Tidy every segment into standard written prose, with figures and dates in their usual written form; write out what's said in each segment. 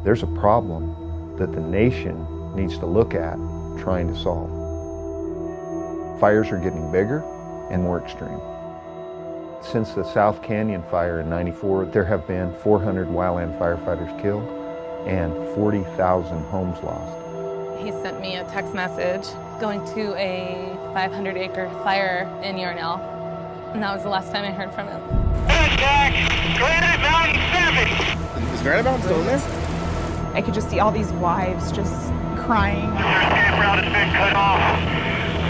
There's a problem that the nation needs to look at trying to solve. Fires are getting bigger and more extreme. Since the South Canyon fire in '94, there have been 400 wildland firefighters killed and 40,000 homes lost. He sent me a text message going to a 500-acre fire in Yarnell, and that was the last time I heard from him. Contact Granite Mountain 7! Is Granite Mountain still in there? I could just see all these wives just crying. Your escape route has been cut off.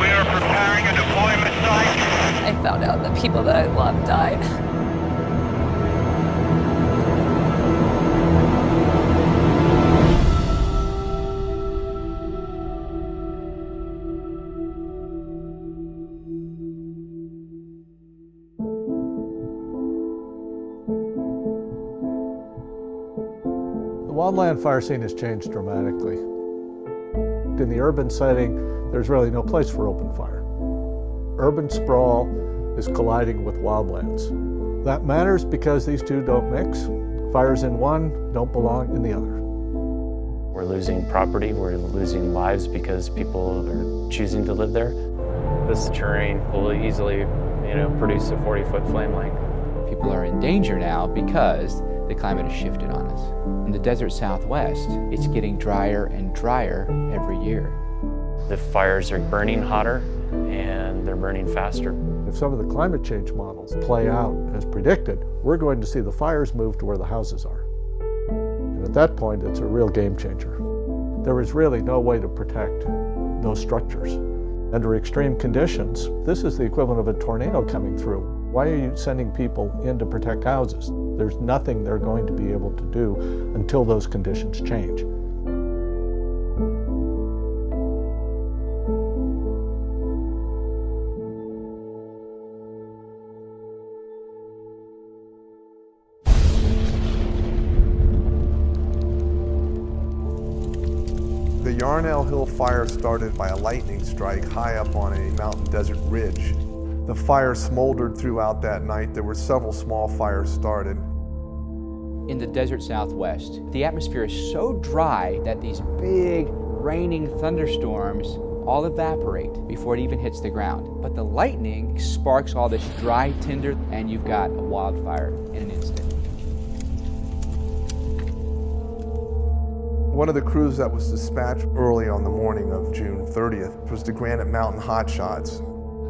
We are preparing a deployment site. I found out that people that I loved died. The wildland fire scene has changed dramatically. In the urban setting, there's really no place for open fire. Urban sprawl is colliding with wildlands. That matters because these two don't mix. Fires in one don't belong in the other. We're losing property, we're losing lives because people are choosing to live there. This terrain will easily, produce a 40-foot flame lake. People are in danger now because the climate has shifted on us. In the desert Southwest, it's getting drier and drier every year. The fires are burning hotter and they're burning faster. If some of the climate change models play out as predicted, we're going to see the fires move to where the houses are. And at that point, it's a real game changer. There is really no way to protect those structures. Under extreme conditions, this is the equivalent of a tornado coming through. Why are you sending people in to protect houses? There's nothing they're going to be able to do until those conditions change. The Yarnell Hill Fire started by a lightning strike high up on a mountain desert ridge. The fire smoldered throughout that night. There were several small fires started. In the desert Southwest, the atmosphere is so dry that these big raining thunderstorms all evaporate before it even hits the ground. But the lightning sparks all this dry tinder and you've got a wildfire in an instant. One of the crews that was dispatched early on the morning of June 30th was the Granite Mountain Hotshots.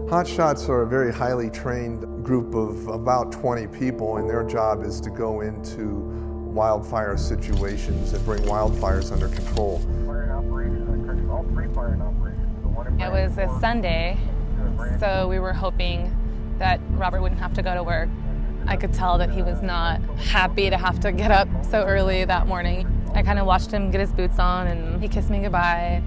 Hotshots are a very highly trained group of about 20 people, and their job is to go into wildfire situations and bring wildfires under control. It was a Sunday, so we were hoping that Robert wouldn't have to go to work. I could tell that he was not happy to have to get up so early that morning. I kind of watched him get his boots on and he kissed me goodbye.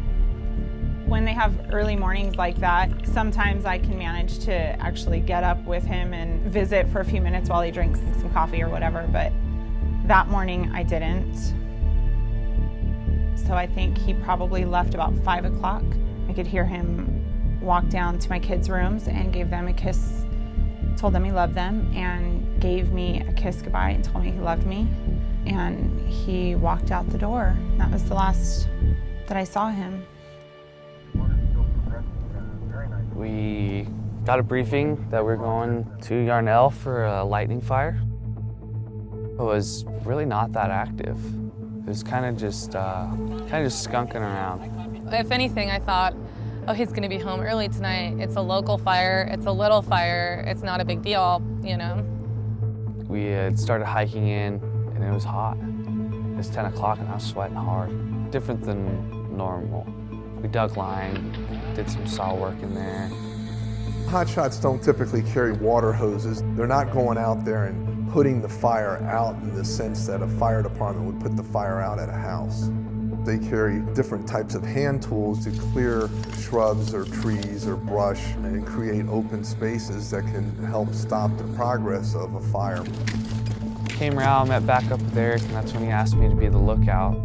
When they have early mornings like that, sometimes I can manage to actually get up with him and visit for a few minutes while he drinks some coffee or whatever, but that morning I didn't. So I think he probably left about 5 o'clock. I could hear him walk down to my kids' rooms and gave them a kiss, told them he loved them, and gave me a kiss goodbye and told me he loved me. And he walked out the door. That was the last that I saw him. We got a briefing that we're going to Yarnell for a lightning fire. It was really not that active. It was kind of just skunking around. If anything, I thought, oh, he's gonna be home early tonight. It's a local fire, it's a little fire, it's not a big deal, We had started hiking in and it was hot. It was 10 o'clock and I was sweating hard. Different than normal. We dug line, did some saw work in there. Hotshots don't typically carry water hoses. They're not going out there and putting the fire out in the sense that a fire department would put the fire out at a house. They carry different types of hand tools to clear shrubs or trees or brush and create open spaces that can help stop the progress of a fire. Came around, met back up with Eric, and that's when he asked me to be the lookout.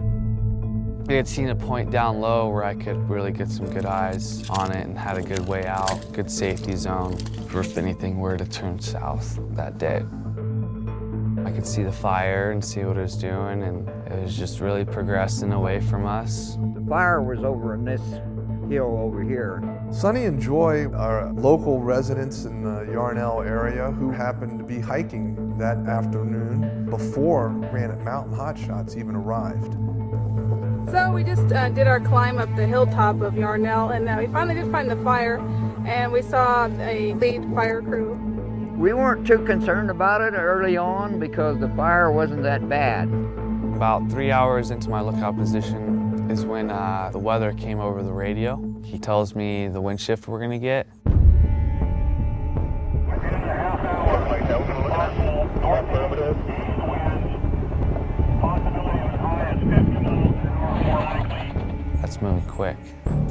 We had seen a point down low where I could really get some good eyes on it and had a good way out, good safety zone for if anything were to turn south that day. I could see the fire and see what it was doing, and it was just really progressing away from us. The fire was over in this hill over here. Sonny and Joy are local residents in the Yarnell area who happened to be hiking that afternoon before Granite Mountain Hotshots even arrived. So we just did our climb up the hilltop of Yarnell, and we finally did find the fire, and we saw a lead fire crew. We weren't too concerned about it early on because the fire wasn't that bad. About 3 hours into my lookout position is when the weather came over the radio. He tells me the wind shift we're gonna get. That's moving quick.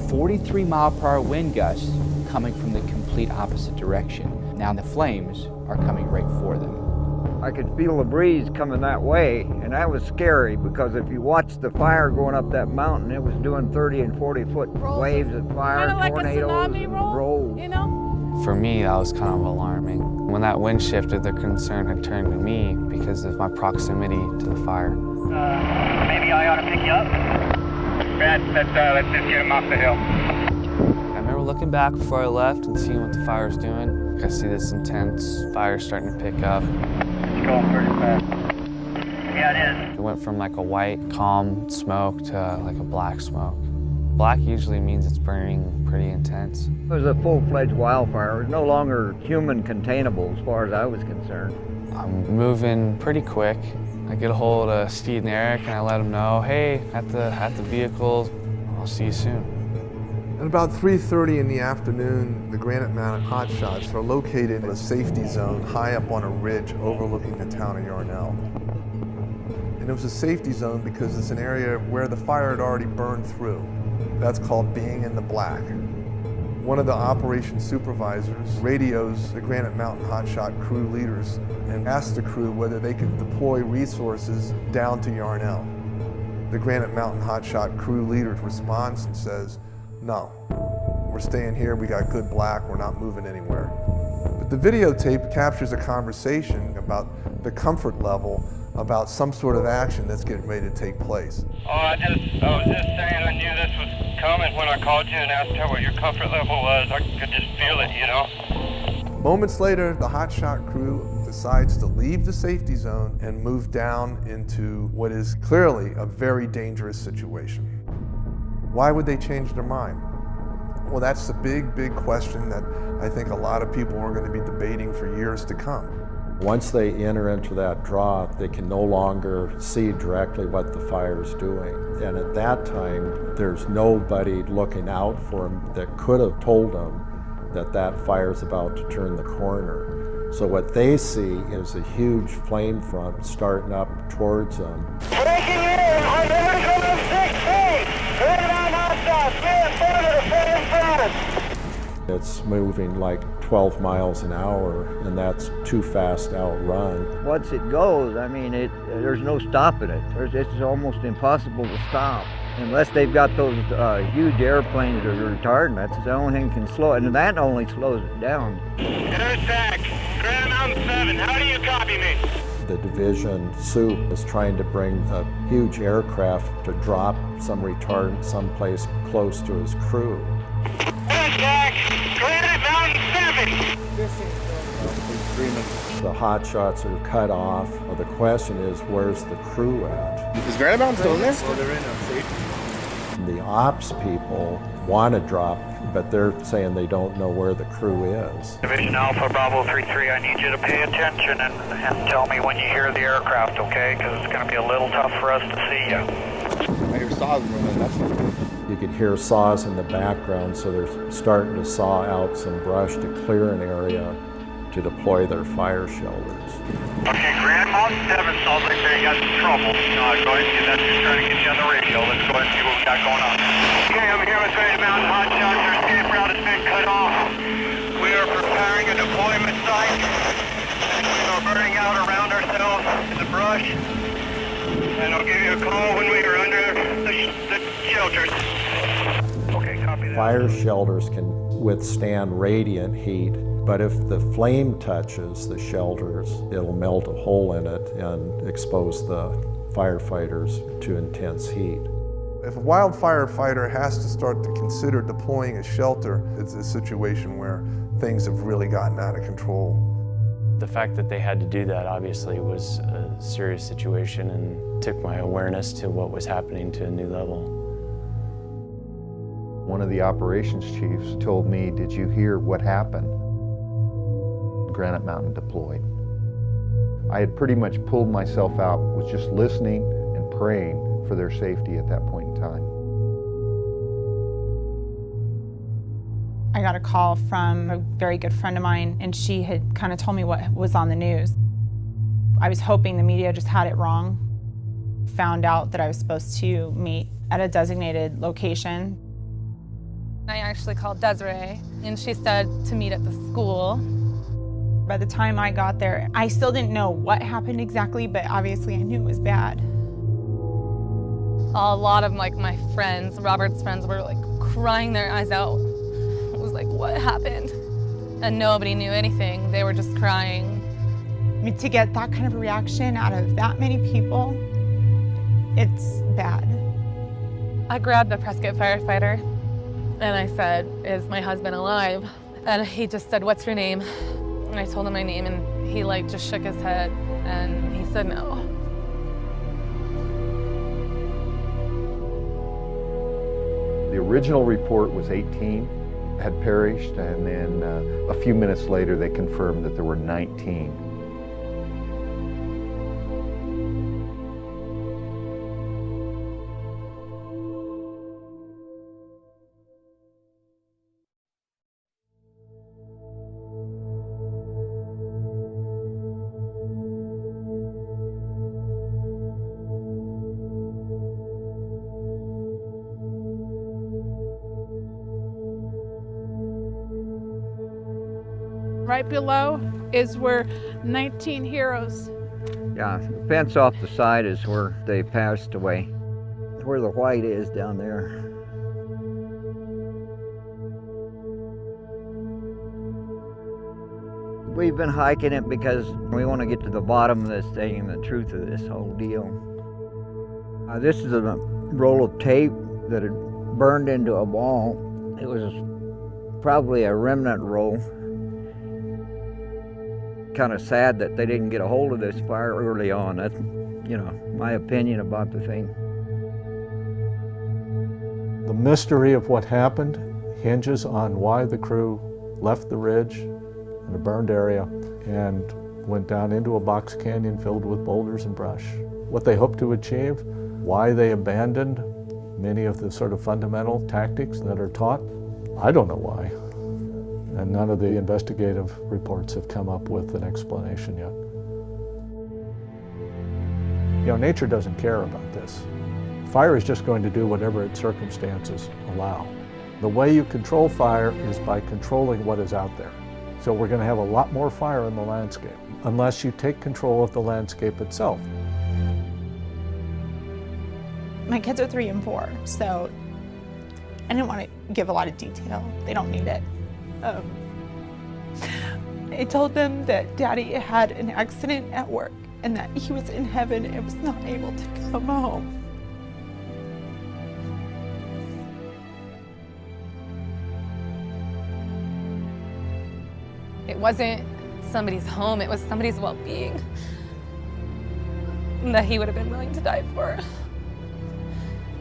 43-mile-per-hour wind gusts coming from the complete opposite direction. Now the flames are coming right for them. I could feel the breeze coming that way, and that was scary because if you watched the fire going up that mountain, it was doing 30 and 40-foot waves of fire, Kinda like a tornadoes, tsunami and roll, rolls. you know? For me, that was kind of alarming. When that wind shifted, the concern had turned to me because of my proximity to the fire. Maybe I ought to pick you up. Let's just get him off the hill. I remember looking back before I left and seeing what the fire was doing. I see this intense fire starting to pick up. It's going pretty fast. Yeah, it is. It went from like a white, calm smoke to like a black smoke. Black usually means it's burning pretty intense. It was a full-fledged wildfire. It was no longer human containable as far as I was concerned. I'm moving pretty quick. I get a hold of Steve and Eric and I let them know, hey, at the vehicle, I'll see you soon. At about 3:30 in the afternoon, the Granite Mountain Hotshots are located in a safety zone high up on a ridge overlooking the town of Yarnell. And it was a safety zone because it's an area where the fire had already burned through. That's called being in the black. One of the operation supervisors radios the Granite Mountain Hotshot crew leaders and asks the crew whether they could deploy resources down to Yarnell. The Granite Mountain Hotshot crew leader responds and says, no, we're staying here, we got good black, we're not moving anywhere. But the videotape captures a conversation about the comfort level about some sort of action that's getting ready to take place. Oh, I was just saying I knew this was coming when I called you and asked her what your comfort level was. I could just feel it, you know? Moments later, the hotshot crew decides to leave the safety zone and move down into what is clearly a very dangerous situation. Why would they change their mind? Well, that's the big question that I think a lot of people are going to be debating for years to come. Once they enter into that draw, they can no longer see directly what the fire is doing. And at that time, there's nobody looking out for them that could have told them that that fire is about to turn the corner. So what they see is a huge flame front starting up towards them. Breaking in on the original 16! Granite Mountain Hotshots, we're in front of the front in front! It's moving like 12 miles an hour, and that's too fast to outrun. Once it goes, I mean, there's no stopping it. It's almost impossible to stop. Unless they've got those huge airplanes that are retardant, that's the only thing that can slow it, and that only slows it down. Intersect, Granite Mountain 7, how do you copy me? The division soup is trying to bring a huge aircraft to drop some retardant someplace close to his crew. Intersect, Granite Mountain 7! The hotshots are cut off. Well, the question is, where's the crew at? Is Granite Mountain still in there? So they're in a safety. The ops people want to drop, but they're saying they don't know where the crew is. Division Alpha Bravo 33, I need you to pay attention and tell me when you hear the aircraft, okay? Because it's going to be a little tough for us to see you. I hear saws running. That's You could hear saws in the background, so they're starting to saw out some brush to clear an area to deploy their fire shelters. Okay, Granite Mountain 7, Salt Lake City, got some trouble. Go ahead and get that, just trying to get you on the radio. Let's go ahead and see what we got going on. Okay, I'm here with Granite Mountain Hotshots. Our escape route has been cut off. We are preparing a deployment site, and we are burning out around ourselves in the brush. And I'll give you a call when we are under the shelters. Okay, copy that. Fire shelters can withstand radiant heat, But if the flame touches the shelters, it'll melt a hole in it and expose the firefighters to intense heat. If a wildfire fighter has to start to consider deploying a shelter, it's a situation where things have really gotten out of control. The fact that they had to do that obviously was a serious situation and took my awareness to what was happening to a new level. One of the operations chiefs told me, "Did you hear what happened?" Granite Mountain deployed. I had pretty much pulled myself out, was just listening and praying for their safety at that point in time. I got a call from a very good friend of mine, and she had kind of told me what was on the news. I was hoping the media just had it wrong. Found out that I was supposed to meet at a designated location. I actually called Desiree, and she said to meet at the school. By the time I got there, I still didn't know what happened exactly, but obviously I knew it was bad. A lot of my friends, Robert's friends, were crying their eyes out. It was like, what happened? And nobody knew anything. They were just crying. I mean, to get that kind of a reaction out of that many people, it's bad. I grabbed the Prescott firefighter and I said, "Is my husband alive?" And he just said, "What's your name?" And I told him my name, and he just shook his head and he said no. The original report was 18 had perished, and then a few minutes later they confirmed that there were 19. Right below is where 19 heroes. Yeah, the fence off the side is where they passed away. Where the white is down there. We've been hiking it because we want to get to the bottom of this thing and the truth of this whole deal. This is a roll of tape that had burned into a ball. It was probably a remnant roll. Kind of sad that they didn't get a hold of this fire early on. That's, my opinion about the thing. The mystery of what happened hinges on why the crew left the ridge in a burned area and went down into a box canyon filled with boulders and brush. What they hoped to achieve, why they abandoned many of the sort of fundamental tactics that are taught, I don't know why. And none of the investigative reports have come up with an explanation yet. Nature doesn't care about this. Fire is just going to do whatever its circumstances allow. The way you control fire is by controlling what is out there. So we're going to have a lot more fire in the landscape, unless you take control of the landscape itself. My kids are 3 and 4, so I didn't want to give a lot of detail. They don't need it. I told them that Daddy had an accident at work and that he was in heaven and was not able to come home. It wasn't somebody's home, it was somebody's well-being that he would have been willing to die for.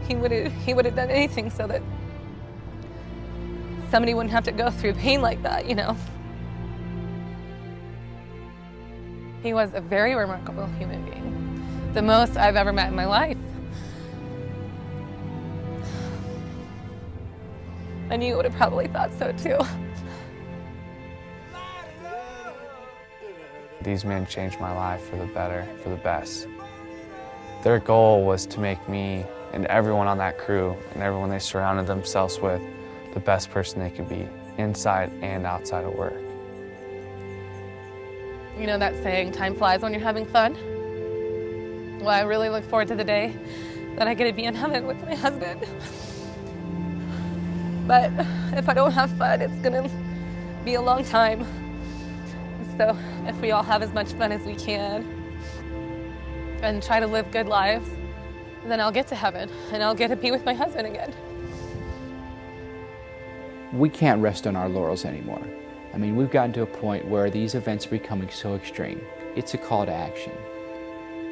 He would have done anything so that somebody wouldn't have to go through pain like that, He was a very remarkable human being. The most I've ever met in my life. And you would have probably thought so too. These men changed my life for the better, for the best. Their goal was to make me and everyone on that crew and everyone they surrounded themselves with the best person they could be, inside and outside of work. You know that saying, time flies when you're having fun? Well, I really look forward to the day that I get to be in heaven with my husband. But if I don't have fun, it's gonna be a long time. So if we all have as much fun as we can and try to live good lives, then I'll get to heaven and I'll get to be with my husband again. We can't rest on our laurels anymore. I mean, we've gotten to a point where these events are becoming so extreme. It's a call to action.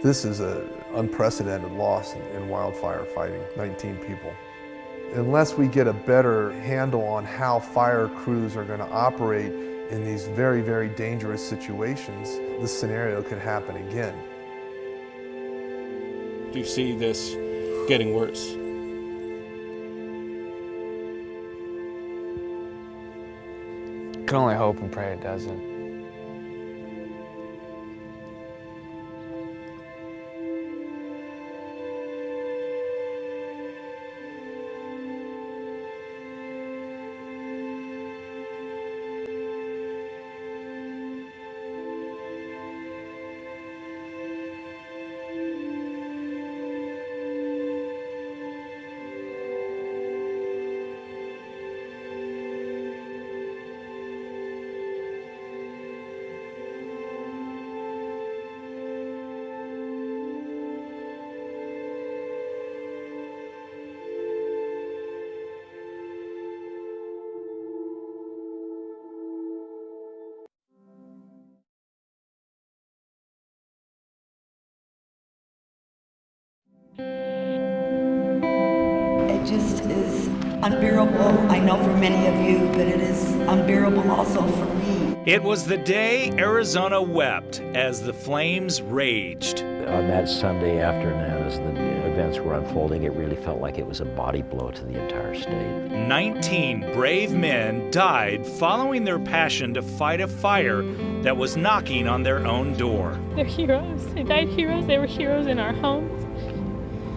This is an unprecedented loss in wildfire fighting, 19 people. Unless we get a better handle on how fire crews are going to operate in these very, very dangerous situations, this scenario could happen again. Do you see this getting worse? Can only hope and pray it doesn't. It just is unbearable, I know for many of you, but it is unbearable also for me. It was the day Arizona wept as the flames raged. On that Sunday afternoon, as the events were unfolding, it really felt like it was a body blow to the entire state. 19 brave men died following their passion to fight a fire that was knocking on their own door. They're heroes. They died heroes. They were heroes in our homes,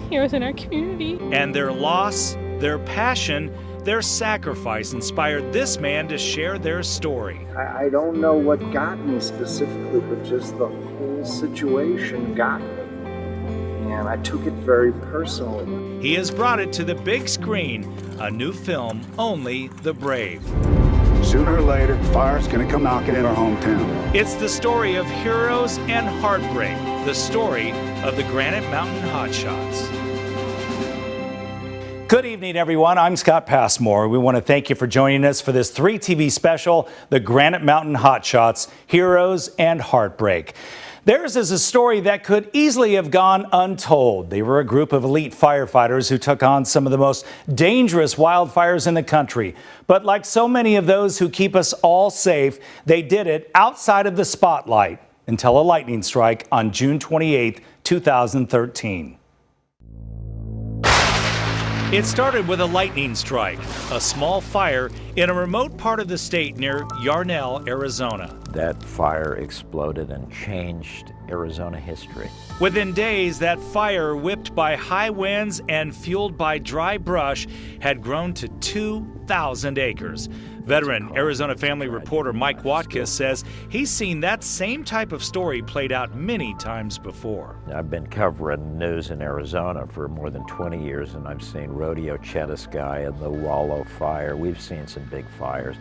heroes in our community. And their loss, their passion, their sacrifice inspired this man to share their story. I don't know what got me specifically, but just the whole situation got me. And I took it very personally. He has brought it to the big screen, a new film, Only the Brave. Sooner or later, fire's gonna come knocking at our hometown. It's the story of heroes and heartbreak, the story of the Granite Mountain Hotshots. Good evening, everyone. I'm Scott Passmore. We want to thank you for joining us for this 3 TV special, The Granite Mountain Hotshots, Heroes and Heartbreak. Theirs is a story that could easily have gone untold. They were a group of elite firefighters who took on some of the most dangerous wildfires in the country. But like so many of those who keep us all safe, they did it outside of the spotlight until a lightning strike on June 28, 2013. It started with a lightning strike, a small fire in a remote part of the state near Yarnell, Arizona. That fire exploded and changed Arizona history. Within days, that fire, whipped by high winds and fueled by dry brush, had grown to 2,000 acres. Veteran Arizona Family reporter Mike Watkiss says he's seen that same type of story played out many times before. I've been covering news in Arizona for more than 20 years, and I've seen Rodeo Chetasky and the Wallow Fire. We've seen some big fires.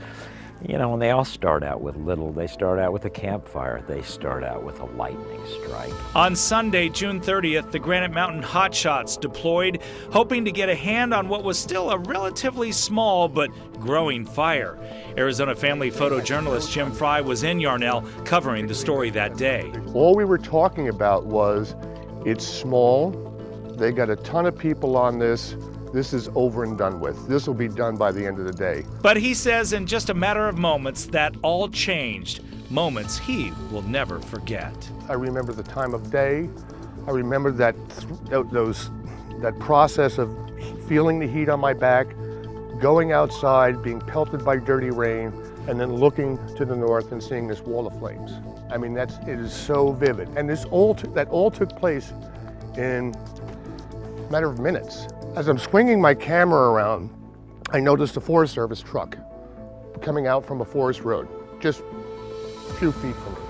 You know, and they all start out with little. They start out with a campfire. They start out with a lightning strike. On Sunday, June 30th, the Granite Mountain Hotshots deployed, hoping to get a hand on what was still a relatively small but growing fire. Arizona Family photojournalist Jim Fry was in Yarnell covering the story that day. All we were talking about was, it's small, they got a ton of people on this. This is over and done with. This will be done by the end of the day. But he says in just a matter of moments that all changed, moments he will never forget. I remember the time of day. I remember that process of feeling the heat on my back, going outside, being pelted by dirty rain, and then looking to the north and seeing this wall of flames. I mean, it is so vivid. And that all took place in a matter of minutes. As I'm swinging my camera around, I noticed a Forest Service truck coming out from a forest road, just a few feet from me.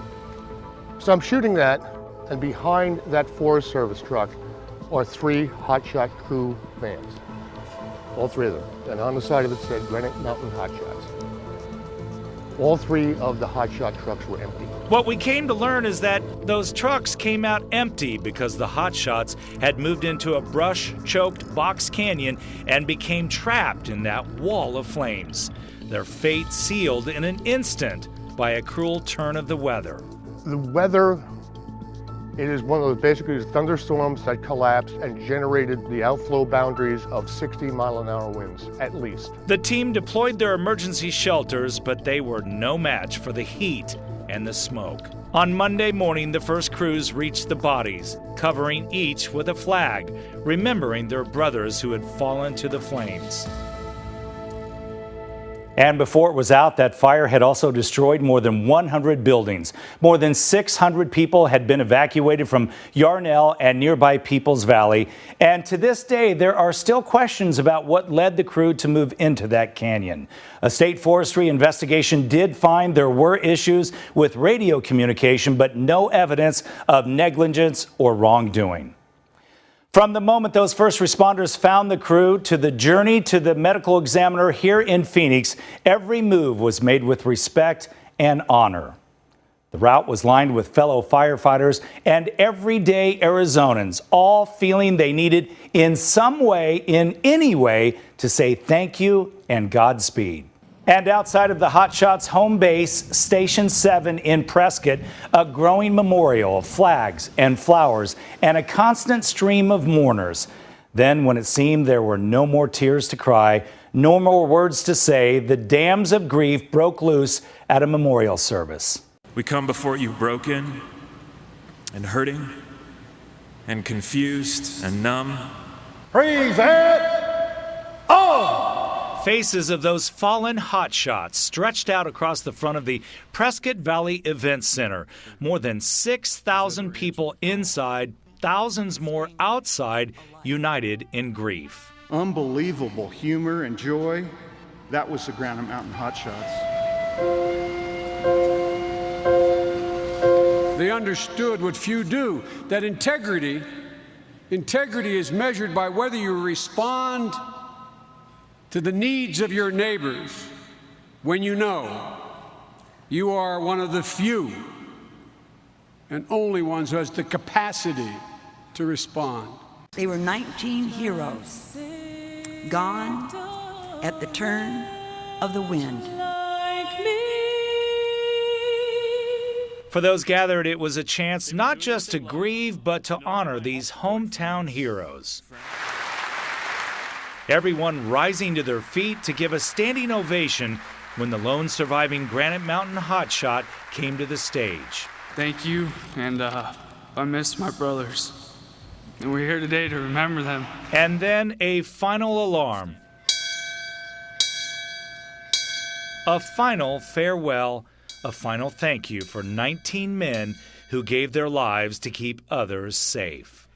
So I'm shooting that, and behind that Forest Service truck are 3 hotshot crew vans, all 3 of them. And on the side of it said Granite Mountain Hotshots. All 3 of the hotshot trucks were empty. What we came to learn is that those trucks came out empty because the hotshots had moved into a brush-choked box canyon and became trapped in that wall of flames. Their fate sealed in an instant by a cruel turn of the weather. The weather, it is one of those basically thunderstorms that collapsed and generated the outflow boundaries of 60-mile-an-hour winds, at least. The team deployed their emergency shelters, but they were no match for the heat and the smoke. On Monday morning, the first crews reached the bodies, covering each with a flag, remembering their brothers who had fallen to the flames. And before it was out, that fire had also destroyed more than 100 buildings. More than 600 people had been evacuated from Yarnell and nearby Peoples Valley. And to this day, there are still questions about what led the crew to move into that canyon. A state forestry investigation did find there were issues with radio communication, but no evidence of negligence or wrongdoing. From the moment those first responders found the crew to the journey to the medical examiner here in Phoenix, every move was made with respect and honor. The route was lined with fellow firefighters and everyday Arizonans, all feeling they needed in some way, in any way, to say thank you and Godspeed. And outside of the Hotshots home base, Station 7 in Prescott, a growing memorial of flags and flowers and a constant stream of mourners. Then, when it seemed there were no more tears to cry, no more words to say, the dams of grief broke loose at a memorial service. We come before you broken and hurting and confused and numb. Praise it! Oh! Faces of those fallen hotshots stretched out across the front of the Prescott Valley Event Center. More than 6,000 people inside, thousands more outside, united in grief. Unbelievable humor and joy. That was the Granite Mountain Hotshots. They understood what few do, that integrity is measured by whether you respond to the needs of your neighbors when you know you are one of the few and only ones who has the capacity to respond. They were 19 heroes, gone at the turn of the wind. For those gathered, it was a chance not just to grieve, but to honor these hometown heroes. Everyone rising to their feet to give a standing ovation when the lone surviving Granite Mountain hotshot came to the stage. Thank you, and I miss my brothers. And we're here today to remember them. And then a final alarm. A final farewell, a final thank you for 19 men who gave their lives to keep others safe.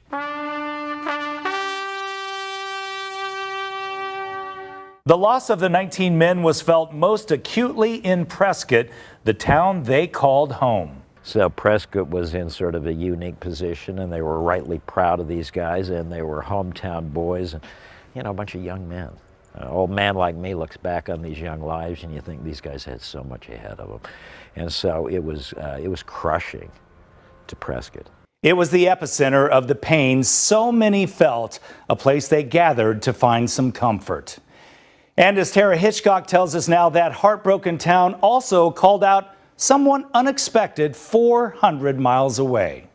The loss of the 19 men was felt most acutely in Prescott, the town they called home. So Prescott was in sort of a unique position, and they were rightly proud of these guys, and they were hometown boys and, you know, a bunch of young men. An old man like me looks back on these young lives and you think these guys had so much ahead of them. And so it was crushing to Prescott. It was the epicenter of the pain so many felt, a place they gathered to find some comfort. And as Tara Hitchcock tells us now, that heartbroken town also called out someone unexpected 400 miles away.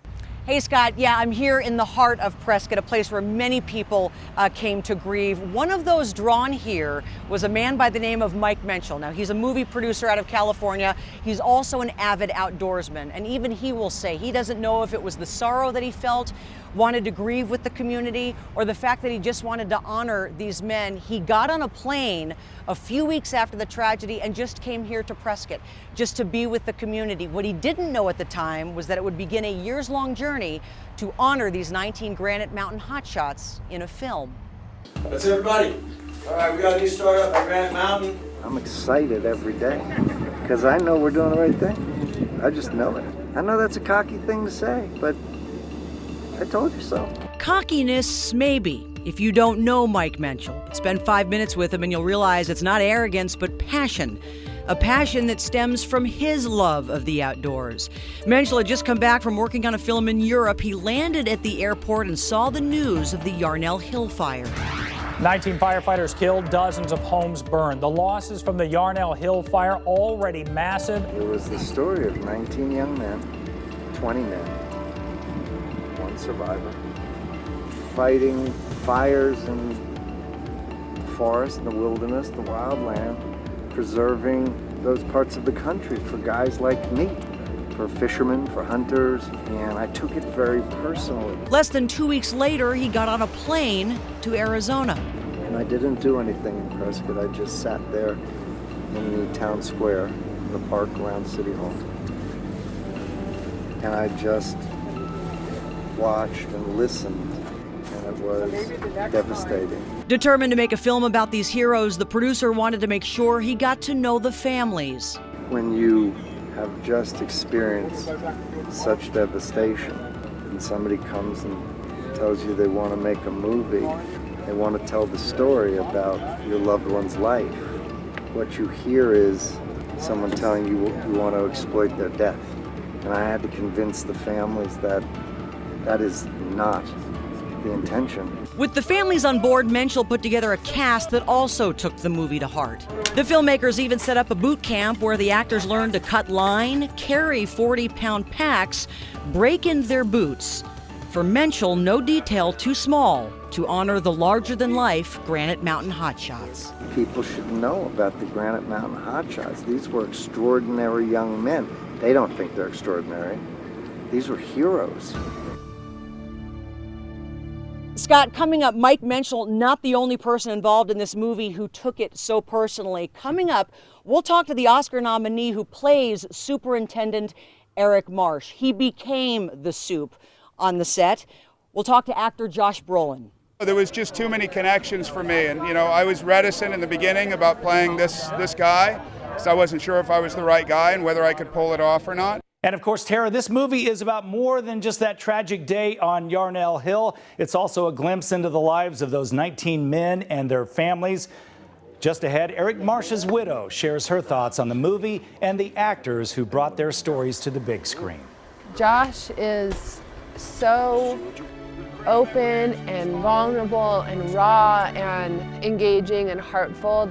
Hey, Scott. Yeah, I'm here in the heart of Prescott, a place where many people came to grieve. One of those drawn here was a man by the name of Mike Menschel. Now, he's a movie producer out of California. He's also an avid outdoorsman. And even he will say he doesn't know if it was the sorrow that he felt, wanted to grieve with the community, or the fact that he just wanted to honor these men. He got on a plane a few weeks after the tragedy and just came here to Prescott just to be with the community. What he didn't know at the time was that it would begin a years-long journey to honor these 19 Granite Mountain hotshots in a film. That's everybody. All right, we got a new start up at Granite Mountain. I'm excited every day because I know we're doing the right thing. I just know it. I know that's a cocky thing to say, but I told you so. Cockiness, maybe, if you don't know Mike Menschel. But spend 5 minutes with him and you'll realize it's not arrogance, but passion a passion that stems from his love of the outdoors. Menschel had just come back from working on a film in Europe. He landed at the airport and saw the news of the Yarnell Hill Fire. 19 firefighters killed, dozens of homes burned. The losses from the Yarnell Hill Fire already massive. It was the story of 19 young men, 20 men, one survivor, fighting fires in the forest, the wilderness, the wildland, preserving those parts of the country for guys like me, for fishermen, for hunters, and I took it very personally. Less than 2 weeks later, he got on a plane to Arizona. And I didn't do anything in Prescott. I just sat there in the town square, in the park around City Hall. And I just watched and listened, and it was devastating. Determined to make a film about these heroes, the producer wanted to make sure he got to know the families. When you have just experienced such devastation, and somebody comes and tells you they want to make a movie, they want to tell the story about your loved one's life, what you hear is someone telling you you want to exploit their death. And I had to convince the families that that is not the intention. With the families on board, Menschel put together a cast that also took the movie to heart. The filmmakers even set up a boot camp where the actors learned to cut line, carry 40-pound packs, break in their boots. For Menschel, no detail too small to honor the larger-than-life Granite Mountain Hotshots. People should know about the Granite Mountain Hotshots. These were extraordinary young men. They don't think they're extraordinary. These were heroes. Scott, coming up, Mike Menschel, not the only person involved in this movie who took it so personally. Coming up, we'll talk to the Oscar nominee who plays Superintendent Eric Marsh. He became the Soup on the set. We'll talk to actor Josh Brolin. There was just too many connections for me, and I was reticent in the beginning about playing this guy, so I wasn't sure if I was the right guy and whether I could pull it off or not. And of course, Tara, this movie is about more than just that tragic day on Yarnell Hill. It's also a glimpse into the lives of those 19 men and their families. Just ahead, Eric Marsh's widow shares her thoughts on the movie and the actors who brought their stories to the big screen. Josh is so open and vulnerable and raw and engaging and heartful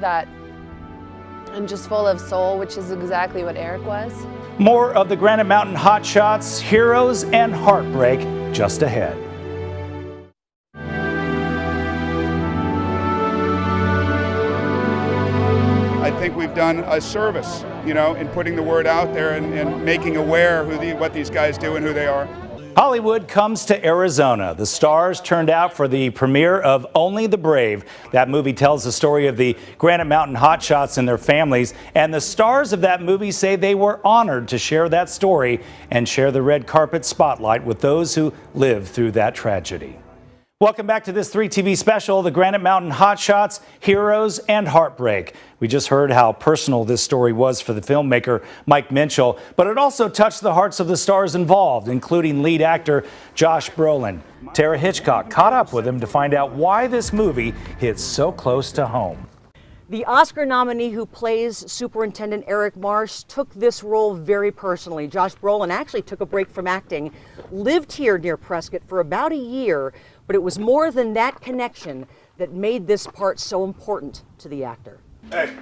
and just full of soul, which is exactly what Eric was. More of the Granite Mountain Hotshots, heroes, and heartbreak just ahead. I think we've done a service, in putting the word out there and making aware what these guys do and who they are. Hollywood comes to Arizona. The stars turned out for the premiere of Only the Brave. That movie tells the story of the Granite Mountain Hotshots and their families, and the stars of that movie say they were honored to share that story and share the red carpet spotlight with those who lived through that tragedy. Welcome back to this 3TV special, the Granite Mountain Hotshots, Heroes and Heartbreak. We just heard how personal this story was for the filmmaker Mike Menschel, but it also touched the hearts of the stars involved, including lead actor Josh Brolin. Tara Hitchcock caught up with him to find out why this movie hits so close to home. The Oscar nominee who plays Superintendent Eric Marsh took this role very personally. Josh Brolin actually took a break from acting, lived here near Prescott for about a year, but it was more than that connection that made this part so important to the actor. Hey,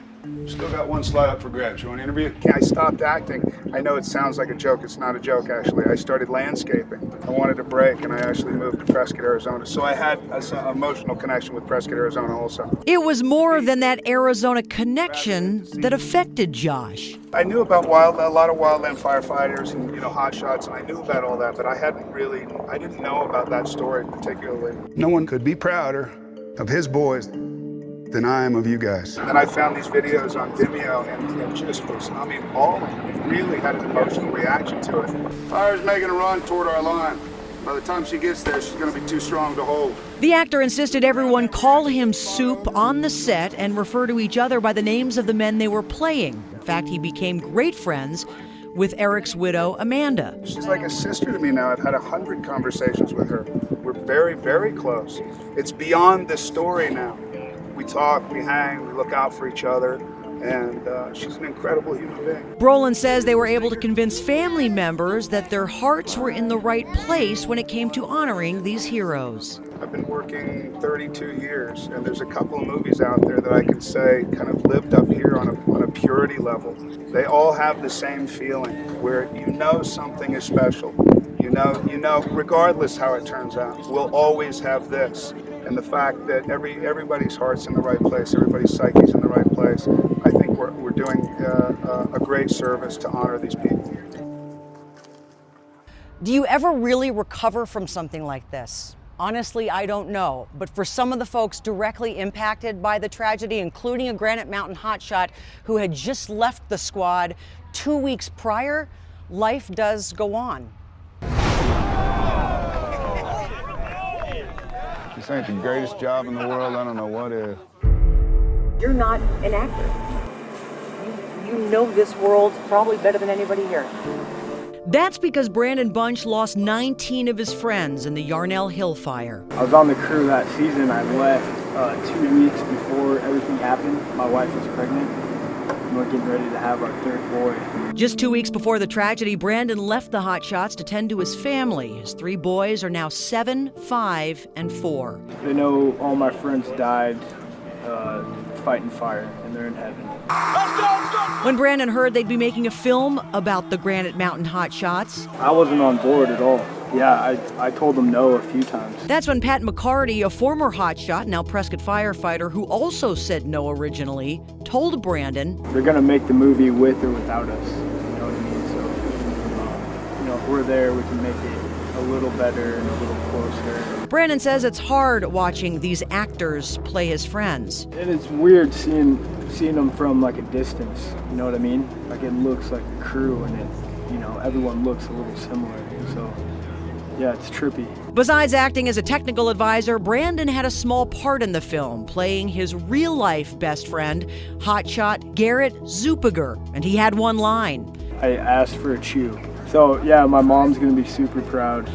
still got one slide up for grabs. You want to interview? I stopped acting. I know it sounds like a joke. It's not a joke, actually. I started landscaping. I wanted a break, and I actually moved to Prescott, Arizona. So I had an emotional connection with Prescott, Arizona also. It was more than that Arizona connection that affected Josh. I knew about a lot of wildland firefighters and hotshots, and I knew about all that, but I didn't know about that story particularly. No one could be prouder of his boys than I am of you guys. And I found these videos on Vimeo and just was, bawling. I really had an emotional reaction to it. Fire's making a run toward our line. By the time she gets there, she's gonna be too strong to hold. The actor insisted everyone call him Soup on the set and refer to each other by the names of the men they were playing. In fact, he became great friends with Eric's widow, Amanda. She's like a sister to me now. I've had 100 conversations with her. We're very, very close. It's beyond this story now. We talk, we hang, we look out for each other. and she's an incredible human being. Brolin says they were able to convince family members that their hearts were in the right place when it came to honoring these heroes. I've been working 32 years, and there's a couple of movies out there that I could say kind of lived up here on a purity level. They all have the same feeling, where you know something is special. You know, regardless how it turns out, we'll always have this. And the fact that everybody's heart's in the right place, everybody's psyche's in the right place, I think we're doing a great service to honor these people. Do you ever really recover from something like this? Honestly, I don't know. But for some of the folks directly impacted by the tragedy, including a Granite Mountain hotshot who had just left the squad 2 weeks prior, life does go on. This ain't the greatest job in the world. I don't know what is. You're not an actor. You know this world probably better than anybody here. That's because Brandon Bunch lost 19 of his friends in the Yarnell Hill Fire. I was on the crew that season. I left 2 weeks before everything happened. My wife was pregnant. We're getting ready to have our third boy. Just 2 weeks before the tragedy, Brandon left the Hotshots to tend to his family. His 3 boys are now 7, 5, and 4. I know all my friends died fighting fire, and they're in heaven. When Brandon heard they'd be making a film about the Granite Mountain Hotshots, I wasn't on board at all. Yeah, I told them no a few times. That's when Pat McCarty, a former hotshot, now Prescott firefighter, who also said no originally, told Brandon, they're going to make the movie with or without us. You know what I mean? So, if we're there, we can make it a little better and a little closer. Brandon says it's hard watching these actors play his friends. And it's weird seeing them from like a distance. You know what I mean? Like it looks like a crew, and everyone looks a little similar. So. Yeah, it's trippy. Besides acting as a technical advisor, Brandon had a small part in the film, playing his real-life best friend, hotshot Garrett Zupiger, and he had one line. I asked for a chew. So, yeah, my mom's gonna be super proud.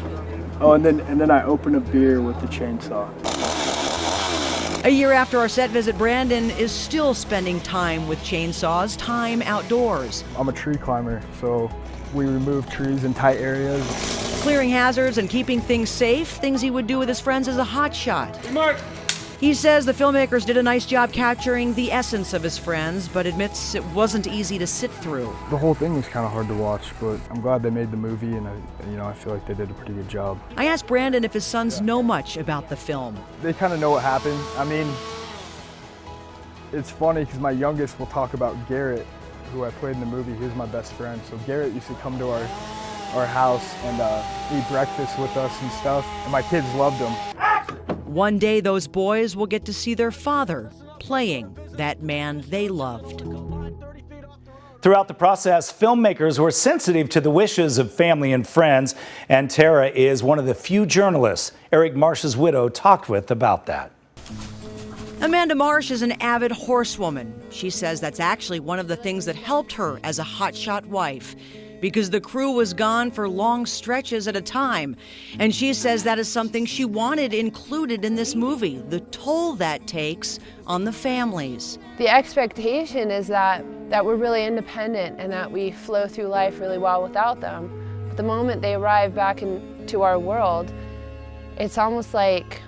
Oh, and then I open a beer with the chainsaw. A year after our set visit, Brandon is still spending time with chainsaws, time outdoors. I'm a tree climber, so we remove trees in tight areas. Clearing hazards and keeping things safe, things he would do with his friends as a hotshot. He says the filmmakers did a nice job capturing the essence of his friends, but admits it wasn't easy to sit through. The whole thing was kind of hard to watch, but I'm glad they made the movie, and I feel like they did a pretty good job. I asked Brandon if his sons know much about the film. They kind of know what happened. I mean, it's funny because my youngest will talk about Garrett, who I played in the movie. He was my best friend. So Garrett used to come to our house and eat breakfast with us and stuff, and my kids loved him. One day those boys will get to see their father playing that man they loved. Throughout the process, filmmakers were sensitive to the wishes of family and friends, and Tara is one of the few journalists Eric Marsh's widow talked with about that. Amanda Marsh is an avid horsewoman. She says that's actually one of the things that helped her as a hotshot wife, because the crew was gone for long stretches at a time. And she says that is something she wanted included in this movie, the toll that takes on the families. The expectation is that we're really independent and that we flow through life really well without them. But the moment they arrive back into our world, it's almost like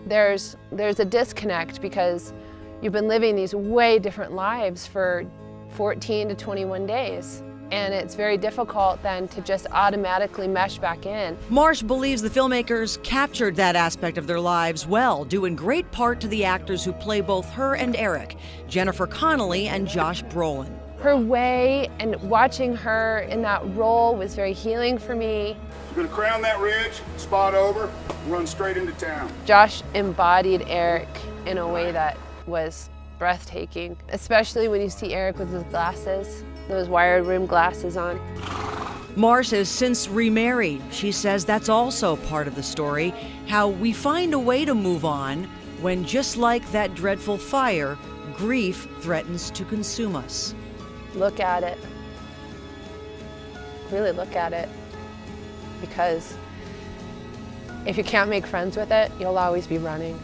there's a disconnect, because you've been living these way different lives for 14 to 21 days. And it's very difficult then to just automatically mesh back in. Marsh believes the filmmakers captured that aspect of their lives well, due in great part to the actors who play both her and Eric, Jennifer Connelly and Josh Brolin. Her way and watching her in that role was very healing for me. You're gonna crown that ridge, spot over, run straight into town. Josh embodied Eric in a way that was breathtaking, especially when you see Eric with his glasses, those wired rim glasses on. Marsh has since remarried. She says that's also part of the story, how we find a way to move on when, just like that dreadful fire, grief threatens to consume us. Look at it. Really look at it. Because if you can't make friends with it, you'll always be running.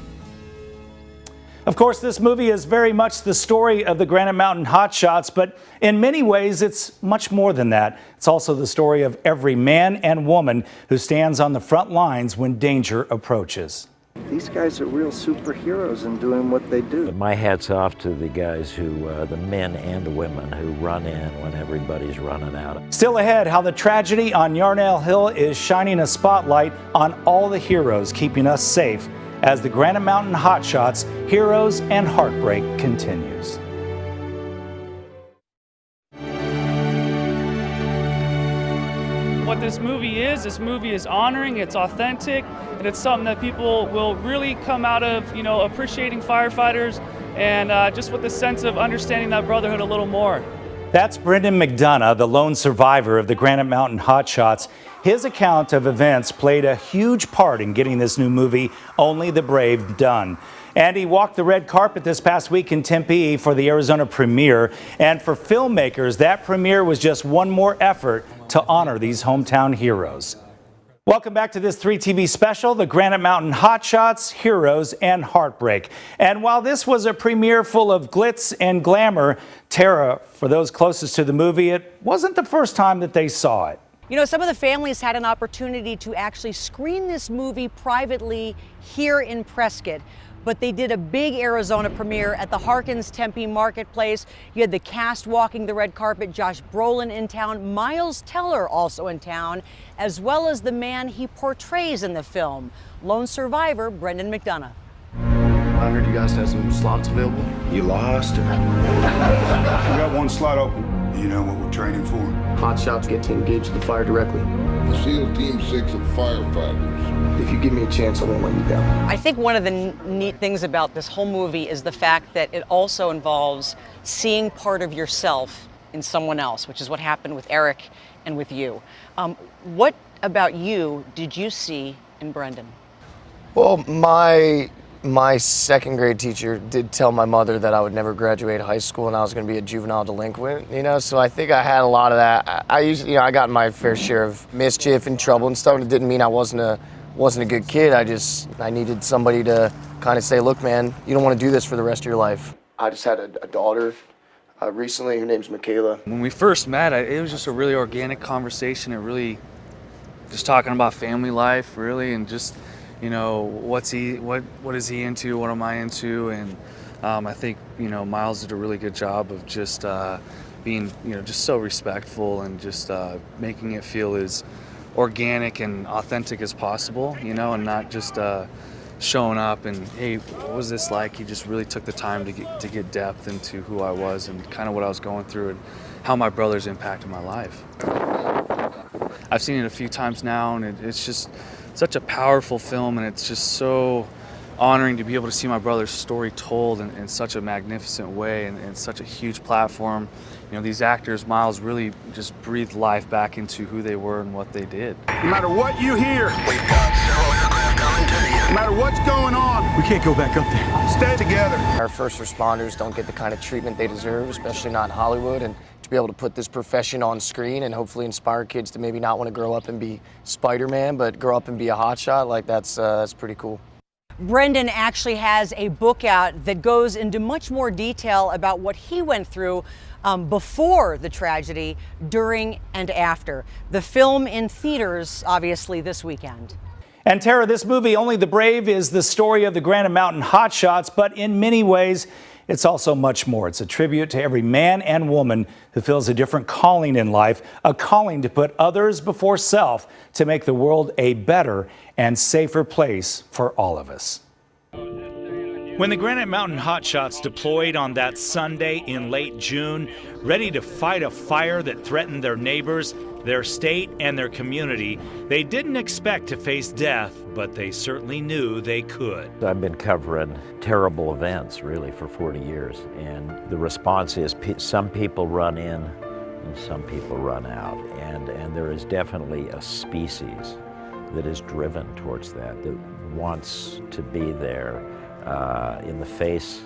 Of course, this movie is very much the story of the Granite Mountain Hotshots, but in many ways, it's much more than that. It's also the story of every man and woman who stands on the front lines when danger approaches. These guys are real superheroes in doing what they do. But my hat's off to the guys who, the men and women who run in when everybody's running out. Still ahead, how the tragedy on Yarnell Hill is shining a spotlight on all the heroes keeping us safe as the Granite Mountain Hotshots Heroes and Heartbreak continues. What this movie is honoring, it's authentic, and it's something that people will really come out of, appreciating firefighters and just with the sense of understanding that brotherhood a little more. That's Brendan Mcdonough, the lone survivor of the Granite Mountain Hotshots. His account of events played a huge part in getting this new movie, Only the Brave, done. And he walked the red carpet this past week in Tempe for the Arizona premiere. And for filmmakers, that premiere was just one more effort to honor these hometown heroes. Welcome back to this 3TV special, the Granite Mountain Hotshots, Heroes and Heartbreak. And while this was a premiere full of glitz and glamour, Tara, for those closest to the movie, it wasn't the first time that they saw it. You know, some of the families had an opportunity to actually screen this movie privately here in Prescott, but they did a big Arizona premiere at the Harkins Tempe Marketplace. You had the cast walking the red carpet, Josh Brolin in town, Miles Teller also in town, as well as the man he portrays in the film, lone survivor Brendan Mcdonough. I heard you guys had some slots available. You lost? We got one slot open. You know what we're training for? Hotshots get to engage the fire directly. The SEAL Team 6 of firefighters. If you give me a chance, I won't let you down. I think one of the neat things about this whole movie is the fact that it also involves seeing part of yourself in someone else, which is what happened with Eric and with you. What about you did you see in Brendan? Well, my second grade teacher did tell my mother that I would never graduate high school and I was going to be a juvenile delinquent, so I think I had a lot of that. I got my fair share of mischief and trouble and stuff, and it didn't mean I wasn't a good kid. I needed somebody to kind of say, look, man, you don't want to do this for the rest of your life. I just had a daughter recently. Her name's Michaela. When we first met, it was just a really organic conversation. It really just talking about family life, really, and just what is he into, what am I into, and I think Miles did a really good job of just being just so respectful and just making it feel as organic and authentic as possible, and not just showing up and, hey, what was this like? He just really took the time to get depth into who I was and kind of what I was going through and how my brothers impacted my life. I've seen it a few times now, and it's just such a powerful film, and it's just so honoring to be able to see my brother's story told in such a magnificent way and such a huge platform. These actors, Miles really just breathed life back into who they were and what they did. No matter what you hear, no matter what's going on, we can't go back up there. Stay together. Our first responders don't get the kind of treatment they deserve, especially not in Hollywood, and to be able to put this profession on screen and hopefully inspire kids to maybe not want to grow up and be Spider-Man, but grow up and be a hotshot, that's pretty cool. Brendan actually has a book out that goes into much more detail about what he went through before the tragedy, during and after. The film in theaters, obviously, this weekend. And Tara, this movie, Only the Brave, is the story of the Granite Mountain Hotshots, but in many ways, it's also much more. It's a tribute to every man and woman who feels a different calling in life, a calling to put others before self to make the world a better and safer place for all of us. When the Granite Mountain Hotshots deployed on that Sunday in late June, ready to fight a fire that threatened their neighbors, their state, and their community, they didn't expect to face death, but they certainly knew they could. I've been covering terrible events, really, for 40 years, and the response is some people run in and some people run out, and there is definitely a species that is driven towards that wants to be there in the face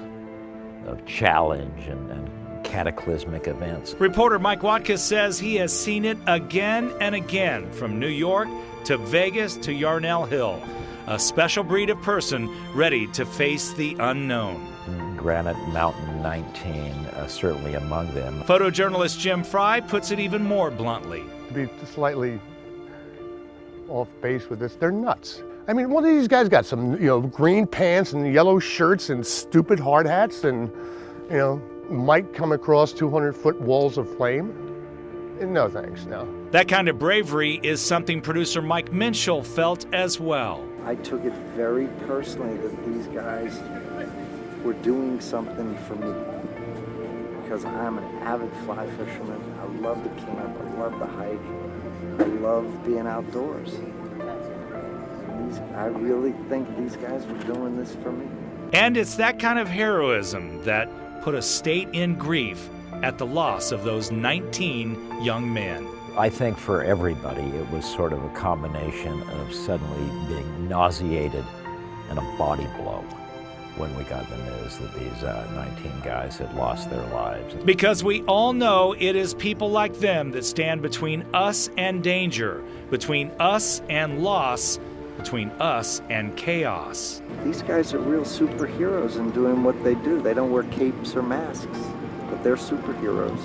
of challenge and cataclysmic events. Reporter Mike Watkins says he has seen it again and again, from New York to Vegas to Yarnell Hill. a special breed of person ready to face the unknown. Granite Mountain 19, certainly among them. Photojournalist Jim Fry puts it even more bluntly. To be slightly off base with this, they're nuts. I mean, one of these guys got some, green pants and yellow shirts and stupid hard hats and, might come across 200-foot walls of flame. No thanks, no. That kind of bravery is something producer Mike Minshall felt as well. I took it very personally that these guys were doing something for me, because I'm an avid fly fisherman. I love the camp, I love the hike, I love being outdoors. I really think these guys were doing this for me. And it's that kind of heroism that put a state in grief at the loss of those 19 young men. I think for everybody it was sort of a combination of suddenly being nauseated and a body blow when we got the news that these 19 guys had lost their lives. Because we all know it is people like them that stand between us and danger, between us and loss, between us and chaos. These guys are real superheroes in doing what they do. They don't wear capes or masks, but they're superheroes.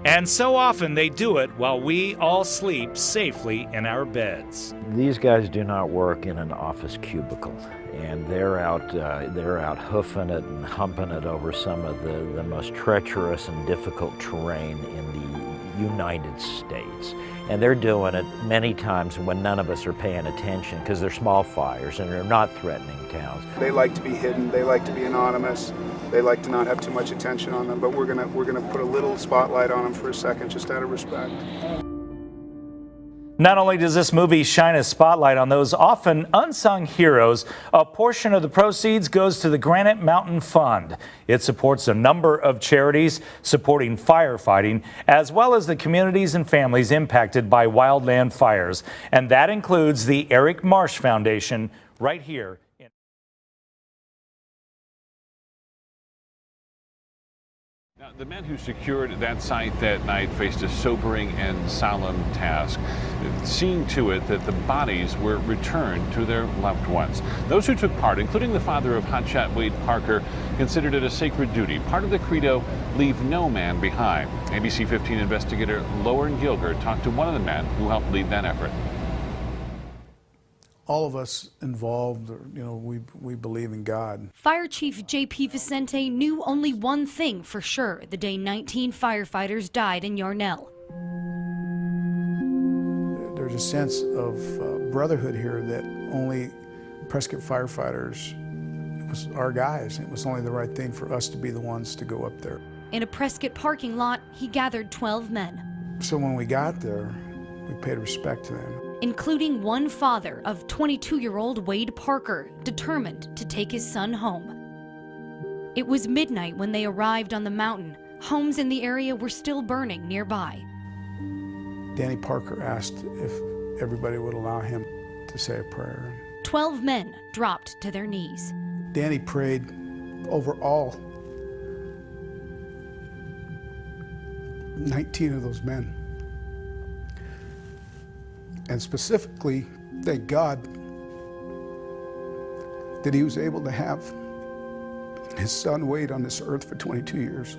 And so often they do it while we all sleep safely in our beds. These guys do not work in an office cubicle, and they're out hoofing it and humping it over some of the most treacherous and difficult terrain in the United States. And they're doing it many times when none of us are paying attention because they're small fires and they're not threatening towns. They like to be hidden, they like to be anonymous, they like to not have too much attention on them, but we're gonna put a little spotlight on them for a second, just out of respect. Not only does this movie shine a spotlight on those often unsung heroes, a portion of the proceeds goes to the Granite Mountain Fund. It supports a number of charities supporting firefighting, as well as the communities and families impacted by wildland fires. And that includes the Eric Marsh Foundation right here. Now, the men who secured that site that night faced a sobering and solemn task, seeing to it that the bodies were returned to their loved ones. Those who took part, including the father of hotshot Wade Parker, considered it a sacred duty, part of the credo, leave no man behind. ABC 15 investigator Lauren Gilger talked to one of the men who helped lead that effort. All of us involved, we believe in God. Fire Chief J.P. Vicente knew only one thing for sure the day 19 firefighters died in Yarnell. There's a sense of brotherhood here that only Prescott firefighters, it was our guys. It was only the right thing for us to be the ones to go up there. In a Prescott parking lot, he gathered 12 men. So when we got there, we paid respect to them. Including one father of 22-year-old Wade Parker, determined to take his son home. It was midnight when they arrived on the mountain. Homes in the area were still burning nearby. Danny Parker asked if everybody would allow him to say a prayer. 12 men dropped to their knees. Danny prayed over all 19 of those men. And specifically, thank God that he was able to have his son Wade on this earth for 22 years.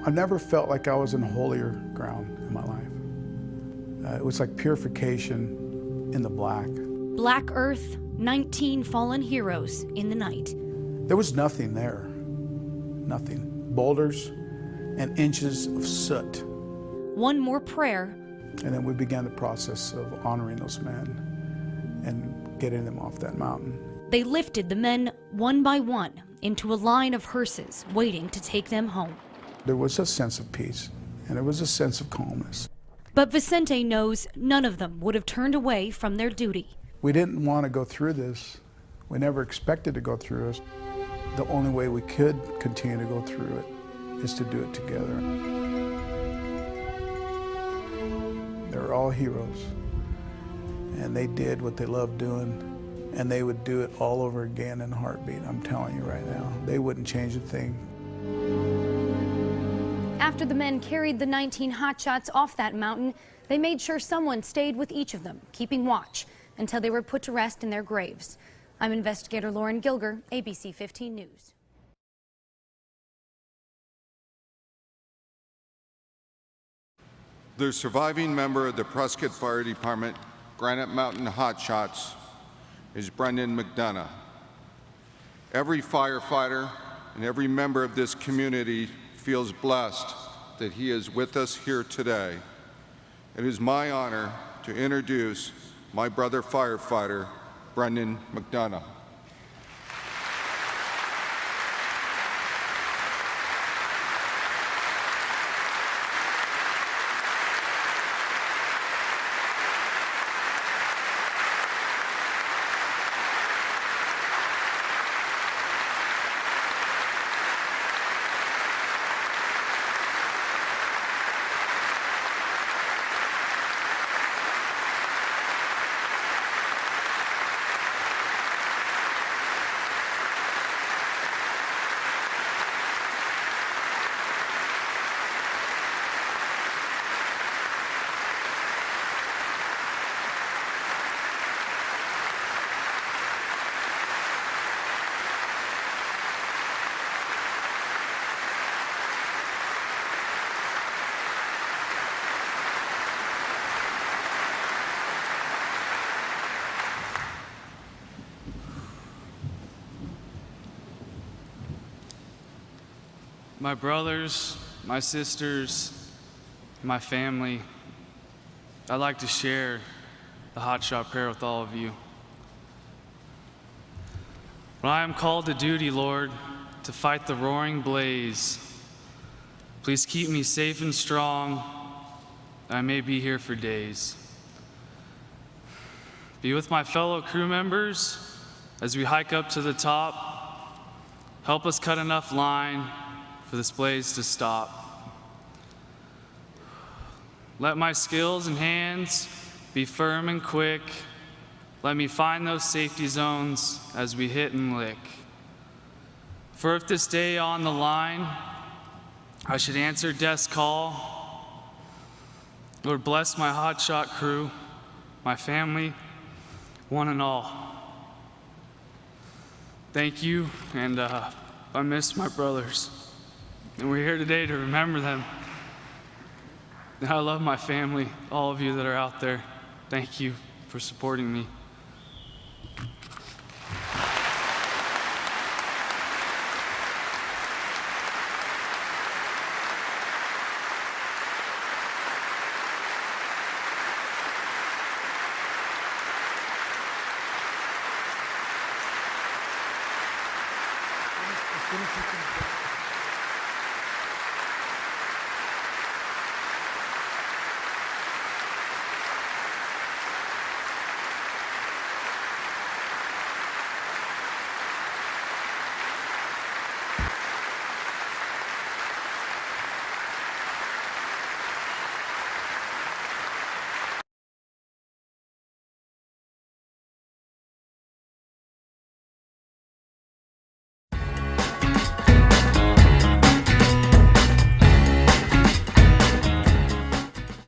I never felt like I was in holier ground in my life. It was like purification in the black. Black earth, 19 fallen heroes in the night. There was nothing there, nothing. Boulders and inches of soot. One more prayer. And then we began the process of honoring those men and getting them off that mountain. They lifted the men one by one into a line of hearses waiting to take them home. There was a sense of peace and there was a sense of calmness. But Vicente knows none of them would have turned away from their duty. We didn't want to go through this. We never expected to go through it. The only way we could continue to go through it is to do it together. They're all heroes, and they did what they loved doing, and they would do it all over again in a heartbeat. I'm telling you right now, they wouldn't change a thing. After After the men carried the 19 hotshots off that mountain, they made sure someone stayed with each of them, keeping watch until they were put to rest in their graves. I'm investigator Lauren Gilger, ABC 15 News. The surviving member of the Prescott Fire Department, Granite Mountain Hotshots, is Brendan Mcdonough. Every firefighter and every member of this community feels blessed that he is with us here today. It is my honor to introduce my brother firefighter, Brendan Mcdonough. My brothers, my sisters, my family, I'd like to share the hotshot prayer with all of you. When I am called to duty, Lord, to fight the roaring blaze, please keep me safe and strong. I may be here for days. Be with my fellow crew members as we hike up to the top. Help us cut enough line for this blaze to stop. Let my skills and hands be firm and quick. Let me find those safety zones as we hit and lick. For if this day on the line, I should answer death's call, Lord, bless my hotshot crew, my family, one and all. Thank you, and I miss my brothers. And we're here today to remember them. And I love my family, all of you that are out there. Thank you for supporting me. As soon as you can.